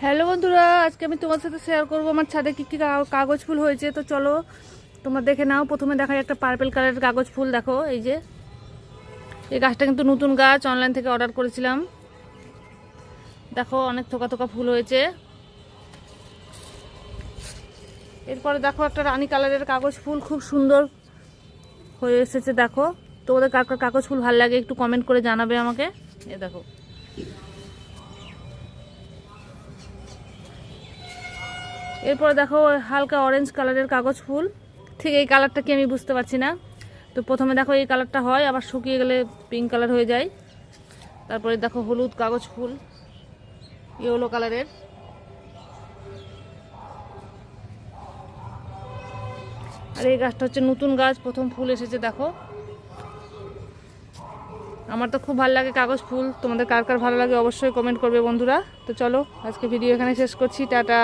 Hello বন্ধুরা, আজকে আমি তোমার সাথে শেয়ার করবো আমার ছাদে কী কী কাগজ ফুল হয়েছে। তো চলো তোমরা দেখে নাও। প্রথমে দেখাই একটা পার্পেল কালারের কাগজ ফুল। দেখো এই যে এই গাছটা কিন্তু নতুন গাছ, অনলাইন থেকে অর্ডার করেছিলাম। দেখো অনেক থোকা থোকা ফুল হয়েছে। এরপরে দেখো একটা রানী কালারের কাগজ ফুল, খুব সুন্দর হয়ে এসেছে। দেখো তোমাদের কার কার কাগজ ফুল ভালো লাগে একটু কমেন্ট করে জানাবে আমাকে। এ দেখো এরপরে দেখো হালকা অরেঞ্জ কালারের কাগজ ফুল। ঠিক এই কালারটা কি আমি বুঝতে পারছি না। তো প্রথমে দেখো এই কালারটা হয়, আবার শুকিয়ে গেলে পিঙ্ক কালার হয়ে যায়। তারপরে দেখো হলুদ কাগজ ফুল, ইয়েলো কালারের। আর এই গাছটা হচ্ছে নতুন গাছ, প্রথম ফুল এসেছে। দেখো আমার তো খুব ভালো লাগে কাগজ ফুল। তোমাদের কার কার ভালো লাগে অবশ্যই কমেন্ট করবে বন্ধুরা। তো চলো আজকে ভিডিও এখানে শেষ করছি। টাটা।